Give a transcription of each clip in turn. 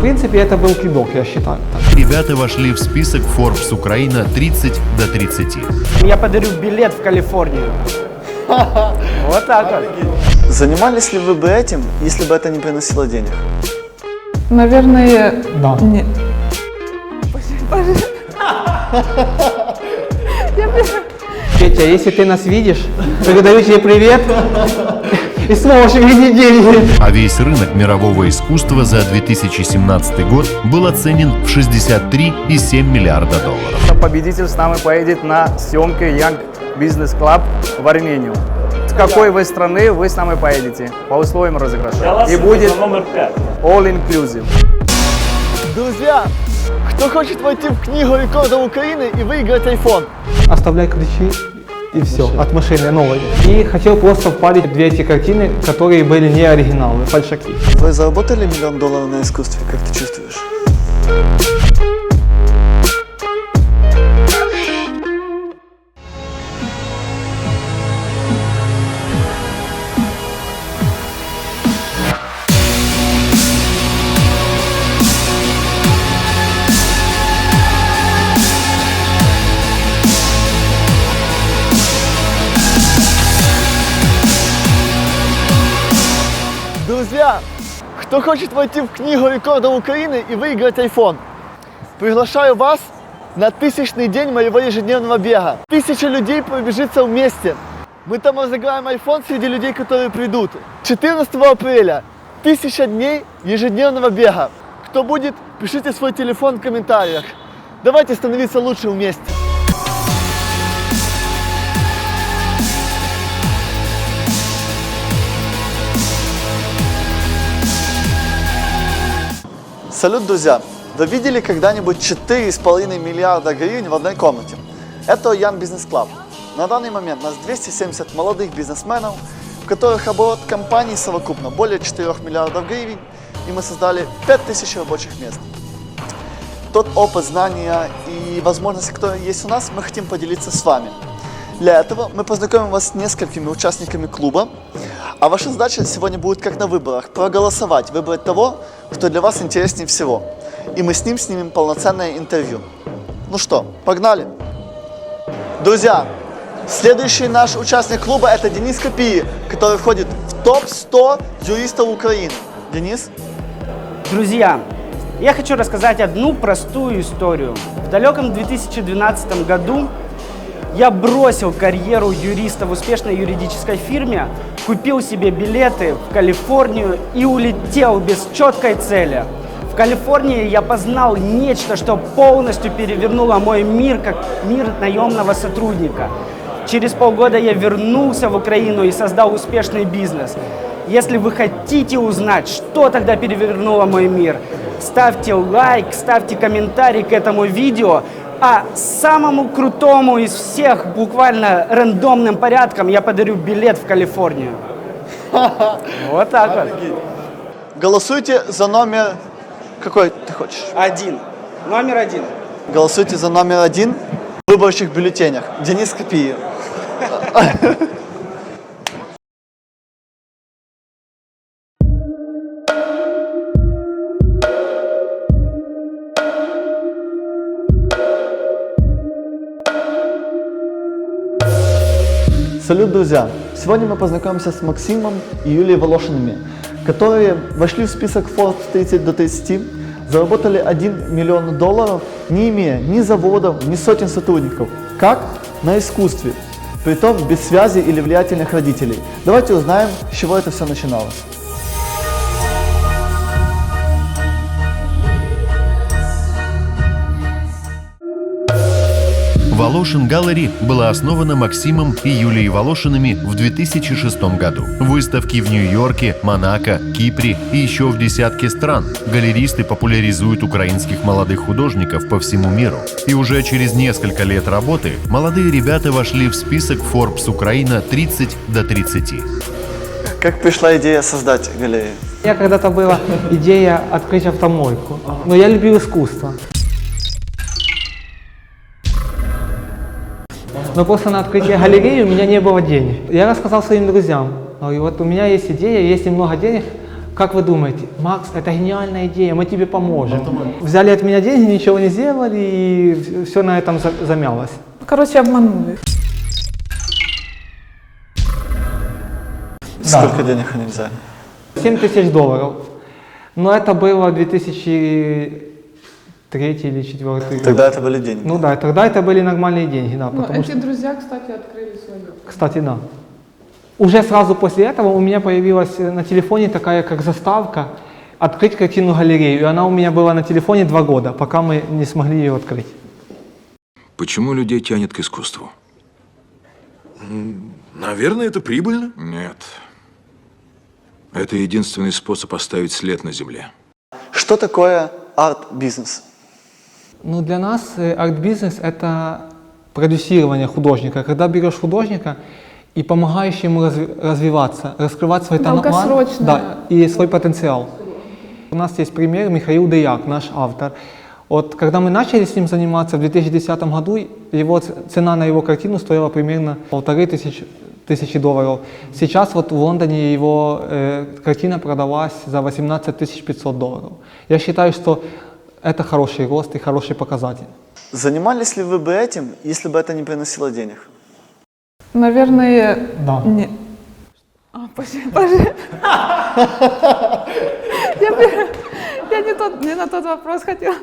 принципе, это был кидок, я считаю. Ребята вошли в список Forbes Украина 30 до 30. Я подарю билет в Калифорнию. Вот так вот. Занимались ли вы бы этим, если бы это не приносило денег? Наверное, Да. не. Петя, если ты нас видишь, передаю тебе привет и сможешь видеть деньги. А весь рынок мирового искусства за 2017 год был оценен в 63,7 миллиарда долларов. Победитель с нами поедет на съемки Young Business Club в Армению. С какой вы страны вы с нами поедете? По условиям розыгрыша. И будет номер 5. all inclusive. Друзья, кто хочет войти в книгу рекордов Украины и выиграть iPhone? Оставляй ключи и все, от машины новой. И хотел просто впарить две эти картины, которые были не оригиналы, фальшаки. Вы заработали $1 миллион на искусстве, как ты чувствуешь? Друзья, кто хочет войти в книгу рекордов Украины и выиграть iPhone? Приглашаю вас на 1000-й день моего ежедневного бега. 1000 людей пробежится вместе. Мы там разыграем iPhone среди людей, которые придут. 14 апреля 1000 дней ежедневного бега. Кто будет, пишите свой телефон в комментариях. Давайте становиться лучше вместе. Салют, друзья! Вы видели когда-нибудь 4,5 миллиарда гривен в одной комнате? Это Young Business Club. На данный момент у нас 270 молодых бизнесменов, в которых оборот компании совокупно более 4 миллиардов гривен, и мы создали 5000 рабочих мест. Тот опыт, знания и возможности, которые есть у нас, мы хотим поделиться с вами. Для этого мы познакомим вас с несколькими участниками клуба, а ваша задача сегодня будет, как на выборах, проголосовать, выбрать того, кто для вас интереснее всего. И мы с ним снимем полноценное интервью. Ну что, погнали! Друзья, следующий наш участник клуба — это Денис Копии, который входит в топ-100 юристов Украины. Денис? Друзья, я хочу рассказать одну простую историю. В далеком 2012 году я бросил карьеру юриста в успешной юридической фирме, купил себе билеты в Калифорнию и улетел без четкой цели. В Калифорнии я познал нечто, что полностью перевернуло мой мир, как мир наемного сотрудника. Через полгода я вернулся в Украину и создал успешный бизнес. Если вы хотите узнать, что тогда перевернуло мой мир, ставьте лайк, ставьте комментарий к этому видео. А самому крутому из всех, буквально рандомным порядком, я подарю билет в Калифорнию. Вот так вот. Голосуйте за номер... Какой ты хочешь? 1. Номер 1. Голосуйте за номер 1 в выборочных бюллетенях. Денис Копии. Салют, друзья! Сегодня мы познакомимся с Максимом и Юлией Волошиными, которые вошли в список Forbes 30 до 30, заработали $1 миллион, не имея ни заводов, ни сотен сотрудников. Как? На искусстве. Притом без связи или влиятельных родителей. Давайте узнаем, с чего это все начиналось. Волошин Галлери была основана Максимом и Юлией Волошиными в 2006 году. Выставки в Нью-Йорке, Монако, Кипре и еще в десятке стран. Галеристы популяризуют украинских молодых художников по всему миру. И уже через несколько лет работы молодые ребята вошли в список Forbes Украина 30 до 30. Как пришла идея создать галерею? У меня когда-то была идея открыть автомойку, но я любил искусство. Но просто на открытие галереи у меня не было денег. Я рассказал своим друзьям, говорю, вот у меня есть идея, есть немного денег, как вы думаете, Макс, это гениальная идея, мы тебе поможем. Взяли от меня деньги, ничего не сделали, и все на этом замялось. Короче, обманули. Сколько денег они взяли? $7000. Но это было 2003 или 2004 год. Тогда это были деньги. Ну да, тогда это были нормальные деньги, да. Ну, Потому эти друзья, кстати, открыли свое. Кстати, да. Уже сразу после этого у меня появилась на телефоне такая как заставка «Открыть картинную галерею». И она у меня была на телефоне 2 года, пока мы не смогли ее открыть. Почему людей тянет к искусству? Наверное, это прибыльно. Нет. Это единственный способ оставить след на земле. Что такое арт-бизнес? Ну, для нас арт-бизнес – это продюсирование художника. Когда берешь художника и помогаешь ему развиваться, раскрывать свой талант, Долгосрочно. да, и свой потенциал. У нас есть пример Михаил Деяк, наш автор. Вот когда мы начали с ним заниматься в 2010 году, цена на его картину стоила примерно $1500. Сейчас вот в Лондоне его картина продалась за $18500. Я считаю, что это хороший рост и хороший показатель. Занимались ли вы бы этим, если бы это не приносило денег? Наверное, Да. не... Подожди. Я не на тот вопрос хотела.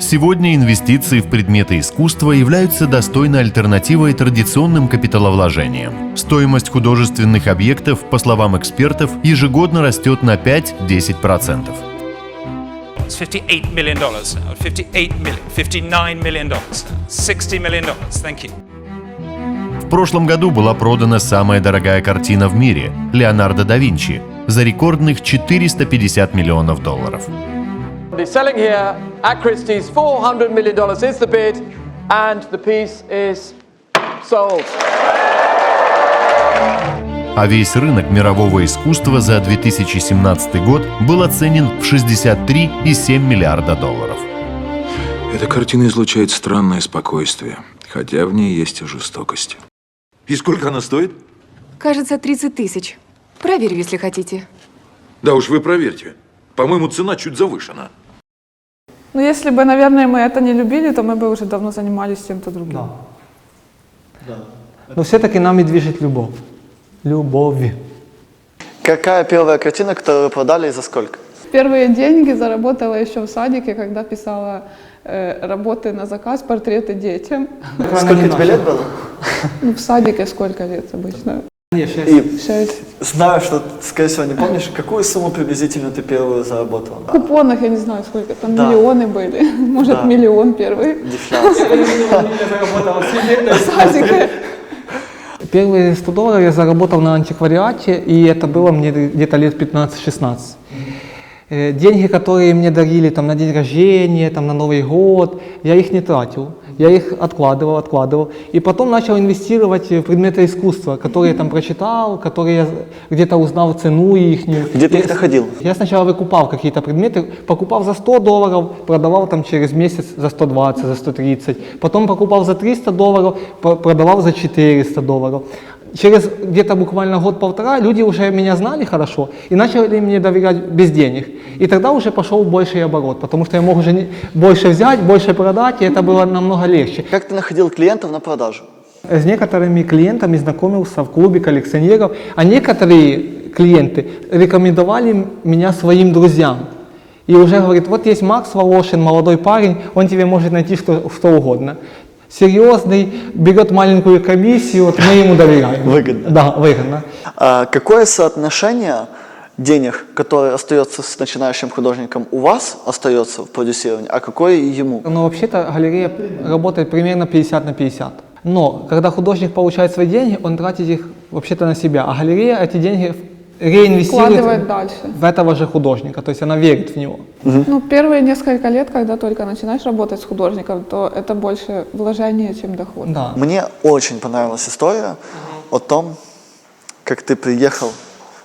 Сегодня инвестиции в предметы искусства являются достойной альтернативой традиционным капиталовложениям. Стоимость художественных объектов, по словам экспертов, ежегодно растет на 5-10%. It's $58 million, $58 million, $59 million, $60 million. Thank you. В прошлом году была продана самая дорогая картина в мире – Леонардо да Винчи за рекордных $450 миллионов. The selling here at Christie's, $400 million is the bid, and the piece is sold. А весь рынок мирового искусства за 2017 год был оценен в $63,7 миллиарда. Эта картина излучает странное спокойствие, хотя в ней есть и жестокость. И сколько она стоит? Кажется, 30 000. Проверю, если хотите. Да уж вы проверьте. По-моему, цена чуть завышена. Ну, если бы, наверное, мы это не любили, то мы бы уже давно занимались чем-то другим. Да. Но все-таки нами движет любовь. Любовь. Какая первая картина, которую вы продали и за сколько? Первые деньги заработала еще в садике, когда писала работы на заказ, портреты детям. Сколько тебе лет было? Ну, в садике сколько лет обычно? И 6. знаю, что, скорее всего, не помнишь, какую сумму приблизительно ты первую заработал? В купонах я не знаю, сколько там, Да. миллионы были. Может, Да. миллион первый. Дефляция. В садике. Первые $100 я заработал на антиквариате, и это было мне где-то лет 15-16. Деньги, которые мне дарили там, на день рождения, там, на Новый год, я их не тратил. Я их откладывал. И потом начал инвестировать в предметы искусства, которые я там прочитал, которые я где-то узнал цену их. Где ты их находил? Я сначала выкупал какие-то предметы, покупал за $100, продавал там через месяц за 120, за 130. Потом покупал за $300, продавал за $400. Через где-то буквально год-полтора люди уже меня знали хорошо и начали мне доверять без денег. И тогда уже пошел больший оборот, потому что я мог уже больше взять, больше продать, и это было намного легче. Как ты находил клиентов на продажу? С некоторыми клиентами знакомился в клубе коллекционеров, а некоторые клиенты рекомендовали меня своим друзьям. И уже говорит, вот есть Макс Волошин, молодой парень, он тебе может найти что угодно. Серьезный, берет маленькую комиссию, вот мы ему доверяем. Выгодно. Да, выгодно. А какое соотношение денег, которое остается с начинающим художником, у вас остается в продюсировании, а какое ему? Но вообще-то галерея работает примерно 50 на 50. Но когда художник получает свои деньги, он тратит их вообще-то на себя, а галерея эти деньги реинвестирует Вкладывает дальше. в этого же художника, то есть она верит в него. Ну, первые несколько лет, когда только начинаешь работать с художником, то это больше вложение, чем доход. Да. Мне очень понравилась история о том, как ты приехал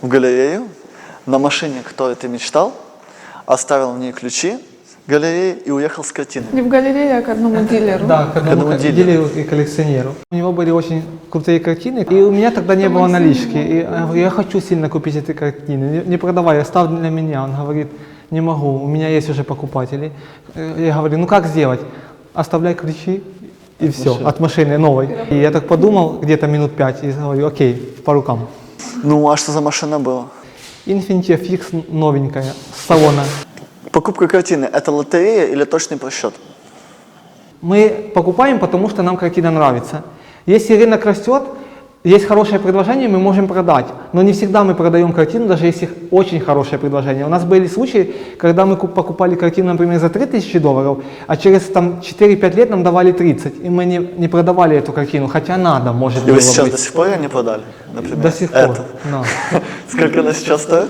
в галерею на машине, о которой ты мечтал, оставил в ней ключи галереи и уехал с картиной. Не в галерее, а к одному дилеру. Да, к одному дилеру и коллекционеру. У него были очень крутые картины, и у меня тогда не было налички. И я говорю, я хочу сильно купить эти картины, не продавай, оставь для меня. Он говорит, не могу, у меня есть уже покупатели. Я говорю, ну как сделать? Оставляй ключи и все, от машины новой. И я так подумал где-то минут 5 и говорю, окей, по рукам. Ну, а что за машина была? Infiniti FX новенькая, с салона. Покупка картины – это лотерея или точный просчет? Мы покупаем, потому что нам картина нравится. Если рынок растет, есть хорошее предложение, мы можем продать. Но не всегда мы продаем картину, даже если очень хорошее предложение. У нас были случаи, когда мы покупали картину, например, за $3000, а через 4-5 лет нам давали 30, и мы не продавали эту картину, хотя надо, может быть. И вы сейчас до сих пор ее не продали, например? До сих пор, да. Сколько она сейчас стоит?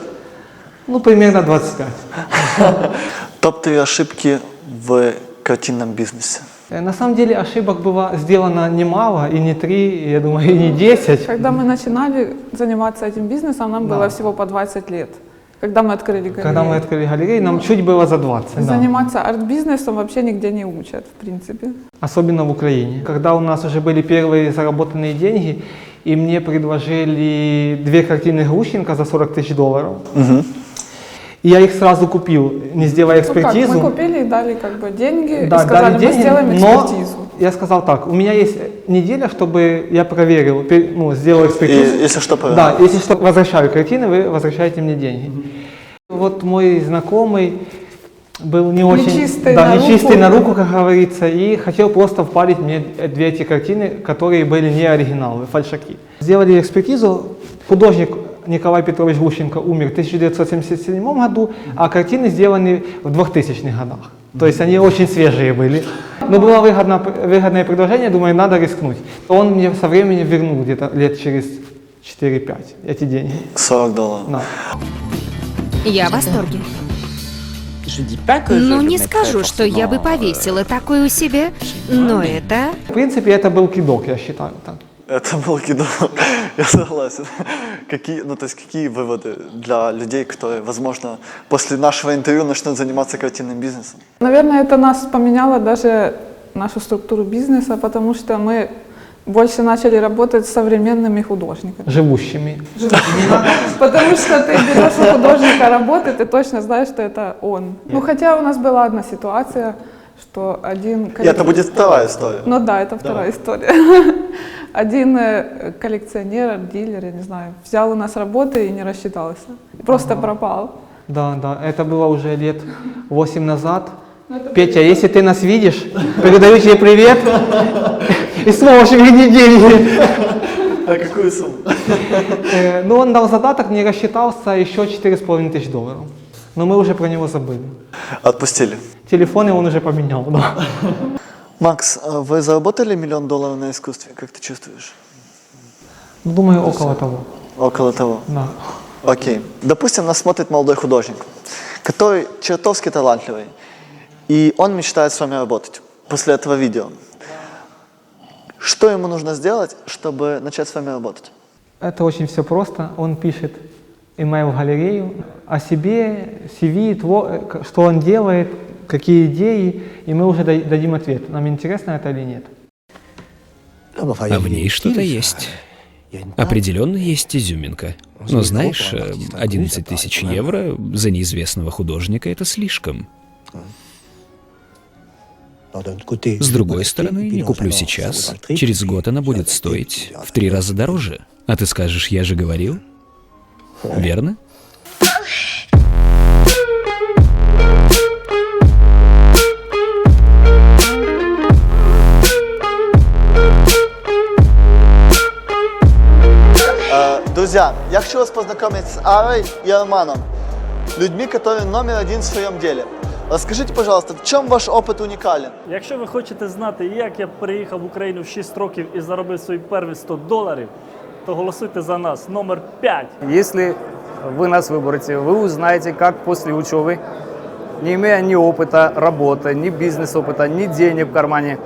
Ну, примерно 25. Топ-3 ошибки в картинном бизнесе. На самом деле ошибок было сделано немало, и не 3, я думаю, и не 10. Когда мы начинали заниматься этим бизнесом, нам было всего по 20 лет. Когда мы открыли галерею. Когда мы открыли галерею, нам чуть было за 20. Заниматься арт-бизнесом вообще нигде не учат, в принципе. Особенно в Украине. Когда у нас уже были первые заработанные деньги, и мне предложили 2 картины Глущенко за $40 000. Угу. И я их сразу купил, не сделая экспертизу. Ну как, мы купили и дали как бы деньги, да, и сказали, мы деньги, сделаем экспертизу. Но я сказал так, у меня есть неделя, чтобы я проверил, сделал экспертизу. И, если что, проверил. Да, если что, возвращаю картины, вы возвращаете мне деньги. Вот мой знакомый был не очень нечистый на руку, как говорится, и хотел просто впарить мне 2 эти картины, которые были не оригиналы, фальшаки. Сделали экспертизу, художник Николай Петрович Глущенко умер в 1977 году, а картины сделаны в 2000-х годах. То есть они очень свежие были. Но было выгодное предложение, думаю, надо рискнуть. Он мне со временем вернул где-то лет через 4-5 эти деньги. $40. Да. Я в восторге. Ну, не скажу, что я бы повесила такое у себя, но это... В принципе, это был кидок, я считаю. Так. Это был кидок, я согласен. Какие выводы для людей, которые, возможно, после нашего интервью начнут заниматься картинным бизнесом? Наверное, это нас поменяло даже нашу структуру бизнеса, потому что мы больше начали работать с современными художниками. Живущими. Потому что ты берешь у художника работы, ты точно знаешь, что это он. Ну, хотя у нас была одна ситуация, что один... И это будет вторая история. Ну да, это вторая история. Один коллекционер, дилер, я не знаю, взял у нас работы и не рассчитался. Просто пропал. Да, это было уже лет 8 назад. Петя, если ты нас видишь, передаю тебе привет и сможешь вернуть деньги. А какую сумму? Ну, он дал задаток, не рассчитался, еще $4500. Но мы уже про него забыли. Отпустили. Телефоны он уже поменял, да. Макс, вы заработали $1 миллион на искусстве, как ты чувствуешь? Думаю, около того. Около того? Да. Окей. Допустим, нас смотрит молодой художник, который чертовски талантливый, и он мечтает с вами работать после этого видео. Что ему нужно сделать, чтобы начать с вами работать? Это очень все просто. Он пишет email в галерею о себе, CV, что он делает, какие идеи, и мы уже дадим ответ, нам интересно это или нет. А в ней что-то есть. Определенно есть изюминка. Но знаешь, 11 000 евро за неизвестного художника — это слишком. С другой стороны, не куплю сейчас. Через год она будет стоить в 3 раза дороже. А ты скажешь, я же говорил? Верно? Друзья, я хочу вас познакомить с Арой и Арманом, людьми, которые номер 1 в своем деле. Расскажите, пожалуйста, в чем ваш опыт уникален? Якщо ви хочете знати, як я приїхав в Україну в 6 років і заробив свої перші $100, то голосуйте за нас, номер 5. Если вы нас выберете, вы узнаете, как после учебы, не имея ни опыта работы, ни бизнес-опыта, ни денег в кармане,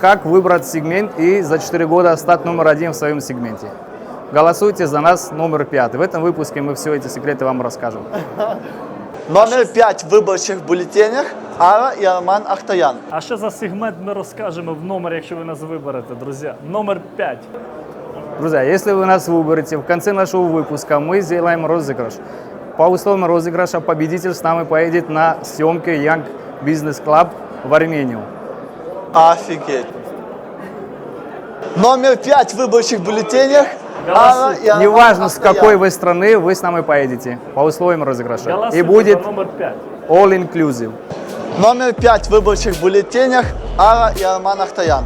как выбрать сегмент и за 4 года стать номер 1 в своем сегменте. Голосуйте за нас, номер 5. В этом выпуске мы все эти секреты вам расскажем. Номер 5 в виборчих бюллетенях Ара и Арман Ахтаян. А що за сегмент ми розкажемо в номері, якщо ви нас виберете, друзі? Номер 5. Друзья, если вы нас выберете, в конце нашего выпуска мы сделаем розыгрыш. По условиям розыгрыша победитель с нами поедет на съемки Young Business Club в Армению. Офигеть. Номер 5 в выборчих бюллетенях Ара и Арман Неважно, с Ахтаян. какой вы страны, вы с нами поедете по условиям розыгрыша. И Голосуйте будет за номер 5. all inclusive. Номер 5 в выборчих бюллетенях Ара и Арман Ахтаян.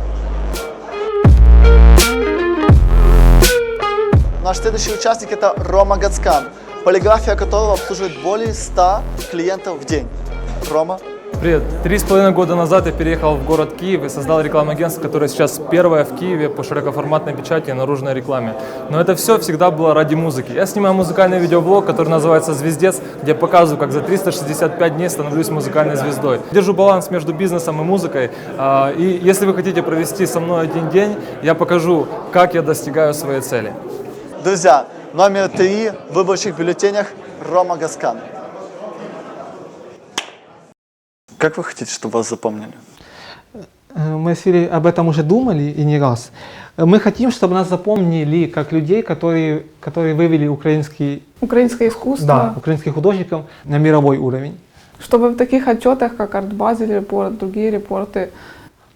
Наш следующий участник это Рома Гацкан, полиграфия которого обслуживает более 100 клиентов в день. Рома. Привет. 3,5 года назад я переехал в город Киев и создал рекламное агентство, которое сейчас первое в Киеве по широкоформатной печати и наружной рекламе. Но это все всегда было ради музыки. Я снимаю музыкальный видеоблог, который называется «Звездец», где я показываю, как за 365 дней становлюсь музыкальной звездой. Держу баланс между бизнесом и музыкой. И если вы хотите провести со мной один день, я покажу, как я достигаю своей цели. Друзья, номер 3 в выборчих бюллетенях Рома Гацкан. Как вы хотите, чтобы вас запомнили? Мы с Юлей об этом уже думали и не раз. Мы хотим, чтобы нас запомнили как людей, которые вывели украинское искусство. Да, украинских художников на мировой уровень. Чтобы в таких отчетах, как Art-Basel репорт, другие репорты,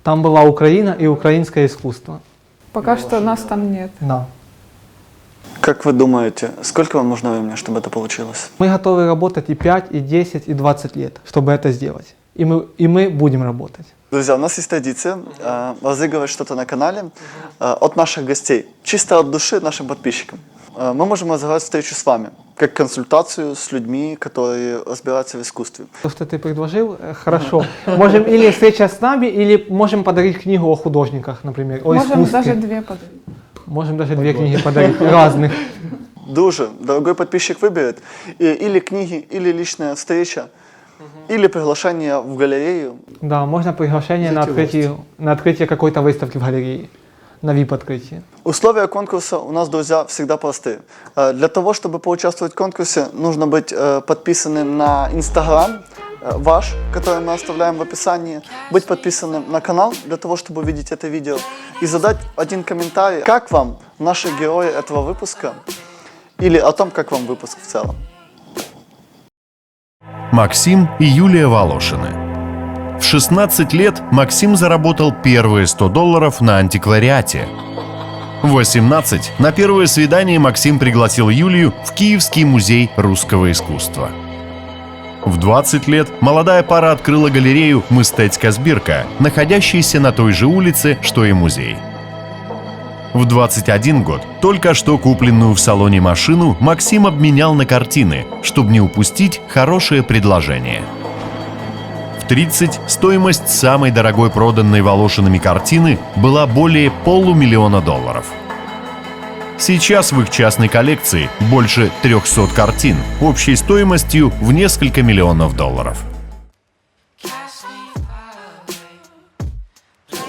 Там была Украина и украинское искусство. пока что нас там нет. Да. Как вы думаете, сколько вам нужно времени, чтобы это получилось? Мы готовы работать и 5, и 10, и 20 лет, чтобы это сделать. И мы будем работать. Друзья, у нас есть традиция разыгрывать что-то на канале от наших гостей, чисто от души нашим подписчикам. Мы можем разыграть встречу с вами, как консультацию с людьми, которые разбираются в искусстве. То, что ты предложил, хорошо. Можем или встреча с нами, или можем подарить книгу о художниках, например, о Можем искусстве. даже 2 подарить. Можем даже 2 книги подарить, разных. Друже, дорогой подписчик выберет или книги, или личная встреча, или приглашение в галерею. Да, можно приглашение на открытие какой-то выставки в галерее, на VIP-открытие. Условия конкурса у нас, друзья, всегда простые. Для того, чтобы поучаствовать в конкурсе, нужно быть подписанным на Instagram ваш, который мы оставляем в описании, быть подписанным на канал для того, чтобы увидеть это видео, и задать один комментарий, как вам наши герои этого выпуска, или о том, как вам выпуск в целом. Максим и Юлия Волошины. В 16 лет Максим заработал первые $100 на антиквариате. В 18 на первое свидание Максим пригласил Юлию в Киевский музей русского искусства. В 20 лет молодая пара открыла галерею «Мистецька збірка», находящуюся на той же улице, что и музей. В 21 год только что купленную в салоне машину Максим обменял на картины, чтобы не упустить хорошее предложение. В 30 стоимость самой дорогой проданной Волошинами картины была более $500 000. Сейчас в их частной коллекции больше 300 картин, общей стоимостью в несколько миллионов $.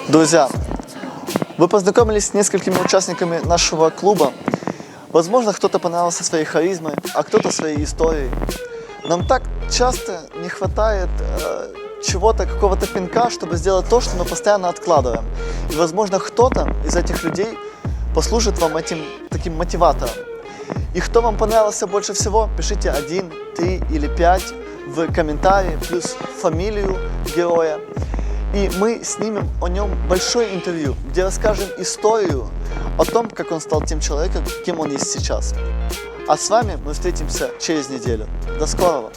Друзья, вы познакомились с несколькими участниками нашего клуба. Возможно, кто-то понравился своей харизмой, а кто-то своей историей. Нам так часто не хватает чего-то, какого-то пинка, чтобы сделать то, что мы постоянно откладываем. И, возможно, кто-то из этих людей послужит вам этим таким мотиватором. И кто вам понравился больше всего, пишите 1, 3 или 5 в комментарии, плюс фамилию героя. И мы снимем о нем большое интервью, где расскажем историю о том, как он стал тем человеком, кем он есть сейчас. А с вами мы встретимся через неделю. До скорого!